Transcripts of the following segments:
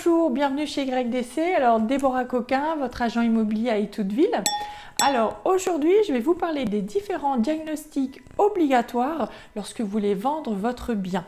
Bonjour, bienvenue chez YDC. Alors Déborah Coquin, votre agent immobilier à Étouteville. Alors aujourd'hui, je vais vous parler des différents diagnostics obligatoires lorsque vous voulez vendre votre bien.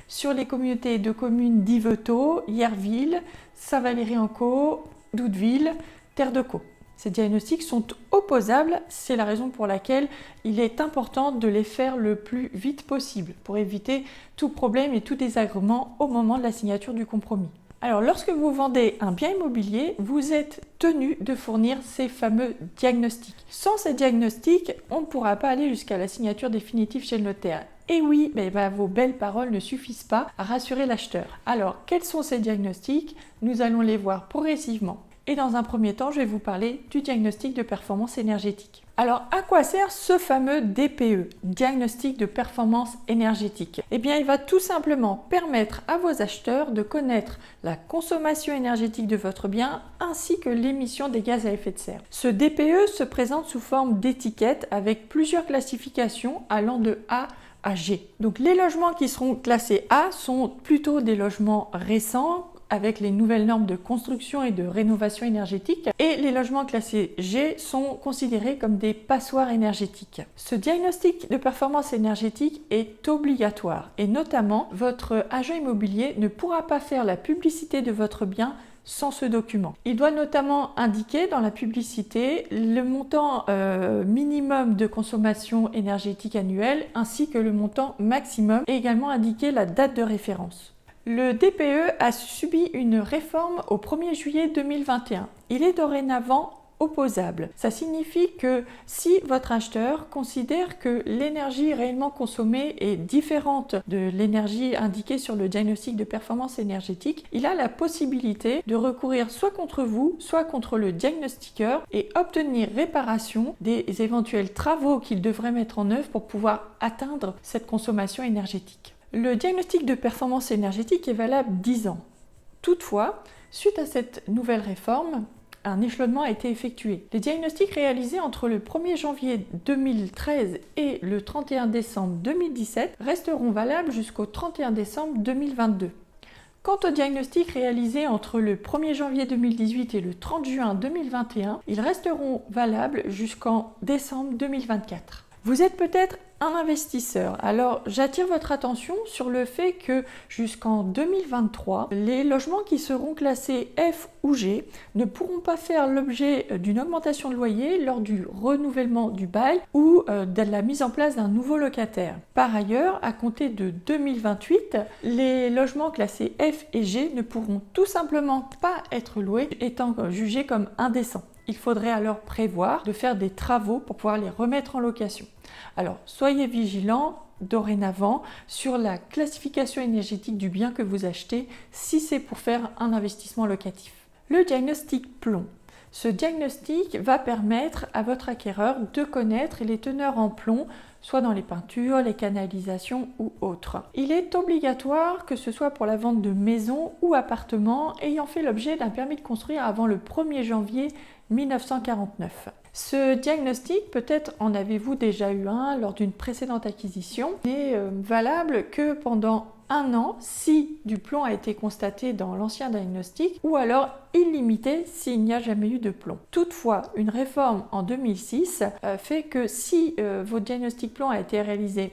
Sur les communautés de communes d'Yvetot, Yerville, Saint-Valery-en-Caux, Doudeville, Terre de Caux. Ces diagnostics sont opposables, c'est la raison pour laquelle il est important de les faire le plus vite possible pour éviter tout problème et tout désagrément au moment de la signature du compromis. Alors lorsque vous vendez un bien immobilier, vous êtes tenu de fournir ces fameux diagnostics. Sans ces diagnostics, on ne pourra pas aller jusqu'à la signature définitive chez le notaire. Et oui, vos belles paroles ne suffisent pas à rassurer l'acheteur. Alors, quels sont ces diagnostics? Nous allons les voir progressivement. Et dans un premier temps, je vais vous parler du diagnostic de performance énergétique. Alors, à quoi sert ce fameux DPE, diagnostic de performance énergétique? Eh bien, il va tout simplement permettre à vos acheteurs de connaître la consommation énergétique de votre bien ainsi que l'émission des gaz à effet de serre. Ce DPE se présente sous forme d'étiquette avec plusieurs classifications allant de A à G. Donc, les logements qui seront classés A sont plutôt des logements récents, avec les nouvelles normes de construction et de rénovation énergétique. Et les logements classés G sont considérés comme des passoires énergétiques. Ce diagnostic de performance énergétique est obligatoire et notamment, votre agent immobilier ne pourra pas faire la publicité de votre bien sans ce document. Il doit notamment indiquer dans la publicité le montant minimum de consommation énergétique annuelle ainsi que le montant maximum et également indiquer la date de référence. Le DPE a subi une réforme au 1er juillet 2021. Il est dorénavant opposable. Ça signifie que si votre acheteur considère que l'énergie réellement consommée est différente de l'énergie indiquée sur le diagnostic de performance énergétique, il a la possibilité de recourir soit contre vous, soit contre le diagnostiqueur et obtenir réparation des éventuels travaux qu'il devrait mettre en œuvre pour pouvoir atteindre cette consommation énergétique. Le diagnostic de performance énergétique est valable 10 ans. Toutefois, suite à cette nouvelle réforme, un échelonnement a été effectué. Les diagnostics réalisés entre le 1er janvier 2013 et le 31 décembre 2017 resteront valables jusqu'au 31 décembre 2022. Quant aux diagnostics réalisés entre le 1er janvier 2018 et le 30 juin 2021, ils resteront valables jusqu'en décembre 2024. Vous êtes peut-être un investisseur. Alors, j'attire votre attention sur le fait que jusqu'en 2023, les logements qui seront classés F ou G ne pourront pas faire l'objet d'une augmentation de loyer lors du renouvellement du bail ou de la mise en place d'un nouveau locataire. Par ailleurs, à compter de 2028, les logements classés F et G ne pourront tout simplement pas être loués, étant jugés comme indécents. Il faudrait alors prévoir de faire des travaux pour pouvoir les remettre en location. Alors, soyez vigilants dorénavant sur la classification énergétique du bien que vous achetez si c'est pour faire un investissement locatif. Le diagnostic plomb. Ce diagnostic va permettre à votre acquéreur de connaître les teneurs en plomb, soit dans les peintures, les canalisations ou autres. Il est obligatoire que ce soit pour la vente de maisons ou appartements ayant fait l'objet d'un permis de construire avant le 1er janvier 1949. Ce diagnostic, peut-être en avez-vous déjà eu un lors d'une précédente acquisition, n'est valable que pendant 1 an si du plomb a été constaté dans l'ancien diagnostic ou alors illimité s'il n'y a jamais eu de plomb. Toutefois, une réforme en 2006 fait que si votre diagnostic plomb a été réalisé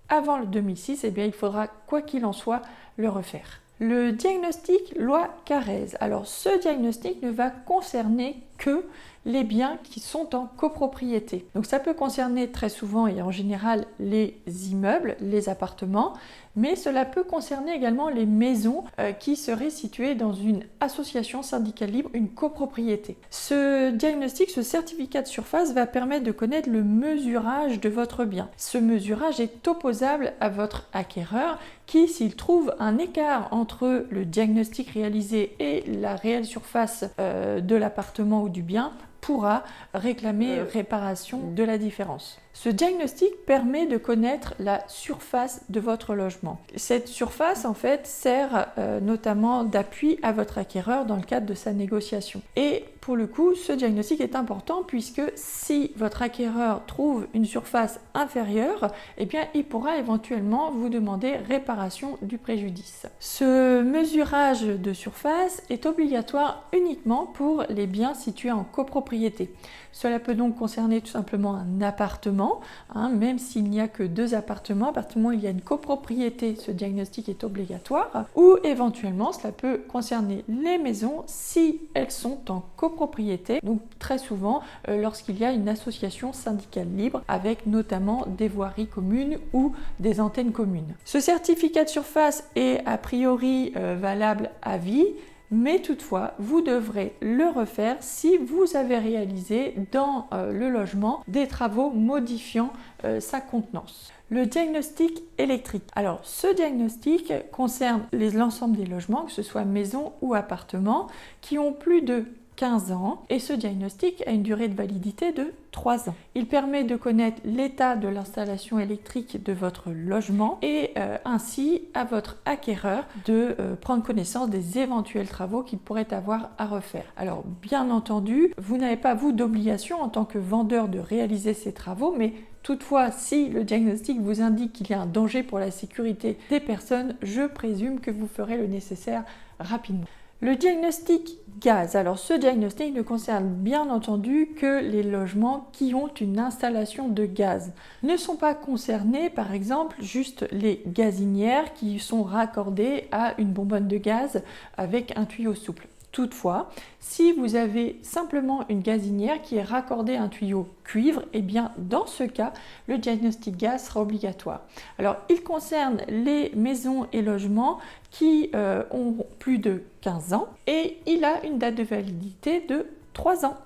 avant le 2006, eh bien, il faudra, quoi qu'il en soit, le refaire. Le diagnostic loi Carrez. Alors, ce diagnostic ne va concerner que les biens qui sont en copropriété. Donc, ça peut concerner très souvent et en général les immeubles, les appartements, mais cela peut concerner également les maisons qui seraient situées dans une association syndicale libre, une copropriété. Ce diagnostic, ce certificat de surface va permettre de connaître le mesurage de votre bien. Ce mesurage est opposable à votre acquéreur qui, s'il trouve un écart entre le diagnostic réalisé et la réelle surface de l'appartement ou du bien, pourra réclamer réparation de la différence. Ce diagnostic permet de connaître la surface de votre logement. Cette surface, en fait, sert notamment d'appui à votre acquéreur dans le cadre de sa négociation. Et pour le coup, ce diagnostic est important puisque si votre acquéreur trouve une surface inférieure, eh bien, il pourra éventuellement vous demander réparation du préjudice. Ce mesurage de surface est obligatoire uniquement pour les biens situés en copropriété. Cela peut donc concerner tout simplement un appartement, même s'il n'y a que 2 appartements. À partir du moment où il y a une copropriété, ce diagnostic est obligatoire. Ou éventuellement, cela peut concerner les maisons si elles sont en copropriété. Donc très souvent, lorsqu'il y a une association syndicale libre avec notamment des voiries communes ou des antennes communes. Ce certificat de surface est a priori valable à vie. Mais toutefois, vous devrez le refaire si vous avez réalisé dans le logement des travaux modifiant sa contenance. Le diagnostic électrique. Alors, ce diagnostic concerne l'ensemble des logements, que ce soit maison ou appartement, qui ont plus de 15 ans et ce diagnostic a une durée de validité de 3 ans. Il permet de connaître l'état de l'installation électrique de votre logement et ainsi à votre acquéreur de prendre connaissance des éventuels travaux qu'il pourrait avoir à refaire. Alors bien entendu, vous n'avez pas vous d'obligation en tant que vendeur de réaliser ces travaux, mais toutefois, si le diagnostic vous indique qu'il y a un danger pour la sécurité des personnes, je présume que vous ferez le nécessaire rapidement. Le diagnostic gaz. Alors ce diagnostic ne concerne bien entendu que les logements qui ont une installation de gaz. Ne sont pas concernés par exemple juste les gazinières qui sont raccordées à une bonbonne de gaz avec un tuyau souple. Toutefois, si vous avez simplement une gazinière qui est raccordée à un tuyau cuivre, eh bien dans ce cas, le diagnostic gaz sera obligatoire. Alors, il concerne les maisons et logements qui ont plus de 15 ans et il a une date de validité de 3 ans.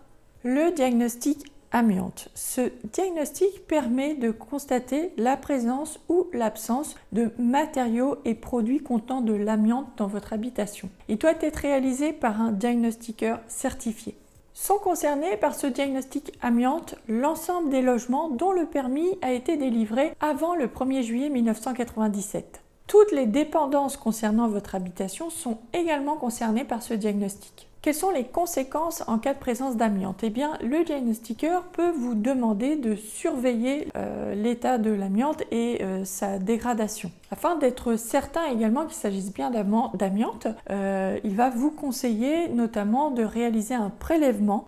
Le diagnostic amiante. Ce diagnostic permet de constater la présence ou l'absence de matériaux et produits contenant de l'amiante dans votre habitation. Il doit être réalisé par un diagnostiqueur certifié. Sont concernés par ce diagnostic amiante l'ensemble des logements dont le permis a été délivré avant le 1er juillet 1997. Toutes les dépendances concernant votre habitation sont également concernées par ce diagnostic. Quelles sont les conséquences en cas de présence d'amiante? Eh bien, le diagnostiqueur peut vous demander de surveiller l'état de l'amiante et sa dégradation. Afin d'être certain également qu'il s'agisse bien d'amiante, il va vous conseiller notamment de réaliser un prélèvement,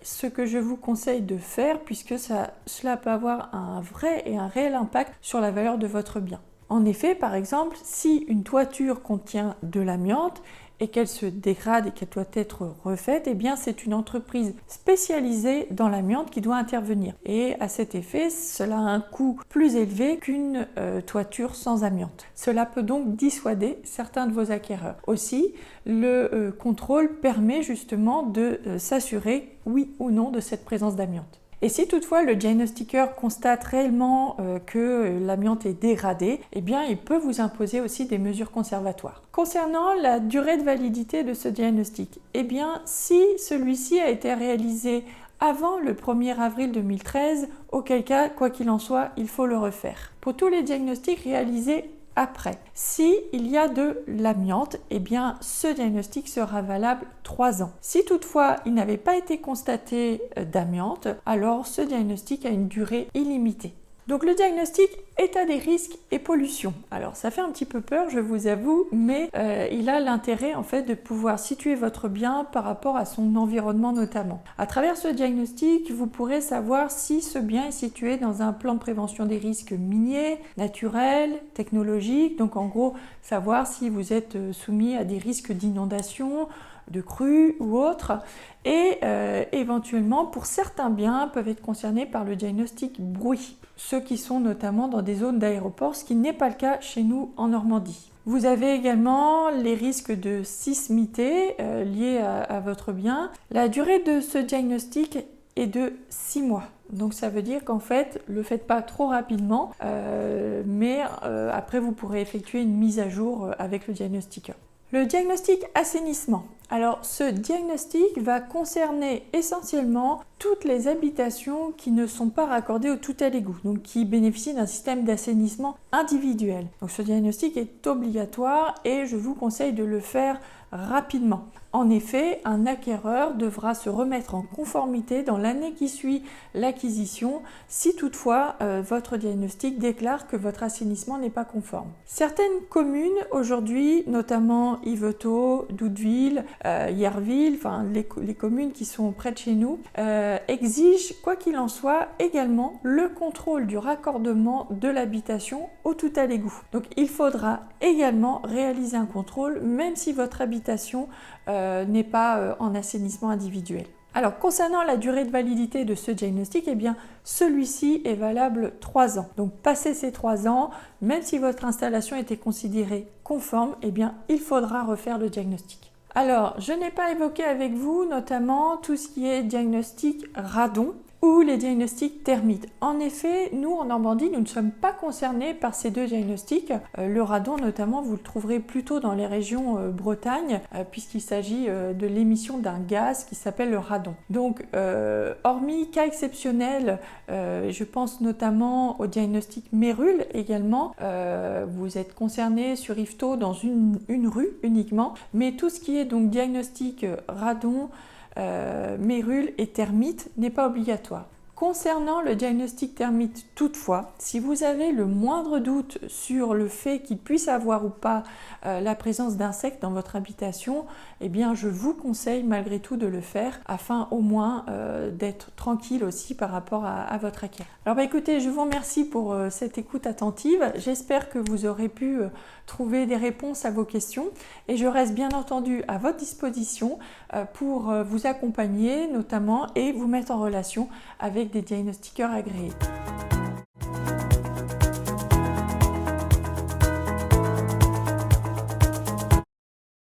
ce que je vous conseille de faire puisque cela peut avoir un vrai et un réel impact sur la valeur de votre bien. En effet, par exemple, si une toiture contient de l'amiante, et qu'elle se dégrade et qu'elle doit être refaite, eh bien c'est une entreprise spécialisée dans l'amiante qui doit intervenir. Et à cet effet, cela a un coût plus élevé qu'une toiture sans amiante. Cela peut donc dissuader certains de vos acquéreurs. Aussi, le contrôle permet justement de s'assurer, oui ou non, de cette présence d'amiante. Et si toutefois le diagnostiqueur constate réellement que l'amiante est dégradée, eh bien il peut vous imposer aussi des mesures conservatoires. Concernant la durée de validité de ce diagnostic, eh bien si celui-ci a été réalisé avant le 1er avril 2013, auquel cas, quoi qu'il en soit, il faut le refaire. Pour tous les diagnostics réalisés après. Si il y a de l'amiante, eh bien ce diagnostic sera valable 3 ans. Si toutefois il n'avait pas été constaté d'amiante, alors ce diagnostic a une durée illimitée. Donc le diagnostic état des risques et pollution. Alors ça fait un petit peu peur, je vous avoue, mais il a l'intérêt en fait de pouvoir situer votre bien par rapport à son environnement notamment. À travers ce diagnostic, vous pourrez savoir si ce bien est situé dans un plan de prévention des risques miniers, naturels, technologiques, donc en gros savoir si vous êtes soumis à des risques d'inondation, de crues ou autres, et éventuellement pour certains biens peuvent être concernés par le diagnostic bruit, ceux qui sont notamment dans des zones d'aéroport, ce qui n'est pas le cas chez nous en Normandie. Vous avez également les risques de sismité liés à votre bien. La durée de ce diagnostic est de 6 mois. Donc ça veut dire qu'en fait, ne le faites pas trop rapidement, mais après vous pourrez effectuer une mise à jour avec le diagnostiqueur. Le diagnostic assainissement. Alors ce diagnostic va concerner essentiellement toutes les habitations qui ne sont pas raccordées au tout à l'égout, donc qui bénéficient d'un système d'assainissement individuel. Donc ce diagnostic est obligatoire et je vous conseille de le faire rapidement. En effet, un acquéreur devra se remettre en conformité dans l'année qui suit l'acquisition si toutefois votre diagnostic déclare que votre assainissement n'est pas conforme. Certaines communes aujourd'hui, notamment Yvetot, Doudeville, Yerville, enfin les communes qui sont près de chez nous, exigent quoi qu'il en soit également le contrôle du raccordement de l'habitation au tout à l'égout. Donc il faudra également réaliser un contrôle même si votre habitation n'est pas en assainissement individuel. Alors concernant la durée de validité de ce diagnostic, eh bien celui-ci est valable 3 ans. Donc passé ces 3 ans, même si votre installation était considérée conforme, eh bien il faudra refaire le diagnostic. Alors je n'ai pas évoqué avec vous notamment tout ce qui est diagnostic radon ou les diagnostics termites. En effet, nous en Normandie, nous ne sommes pas concernés par ces deux diagnostics. Le radon notamment, vous le trouverez plutôt dans les régions Bretagne, puisqu'il s'agit de l'émission d'un gaz qui s'appelle le radon. Donc, hormis cas exceptionnels, je pense notamment au diagnostic Mérulle également, vous êtes concerné sur Yvetot dans une rue uniquement, mais tout ce qui est donc diagnostic radon, Mérulle et termite n'est pas obligatoire. Concernant le diagnostic termite toutefois, si vous avez le moindre doute sur le fait qu'il puisse avoir ou pas la présence d'insectes dans votre habitation, eh bien je vous conseille malgré tout de le faire afin au moins d'être tranquille aussi par rapport à votre acquéreur. Alors écoutez, je vous remercie pour cette écoute attentive. J'espère que vous aurez pu trouver des réponses à vos questions et je reste bien entendu à votre disposition pour vous accompagner notamment et vous mettre en relation avec des diagnostiqueurs agréés.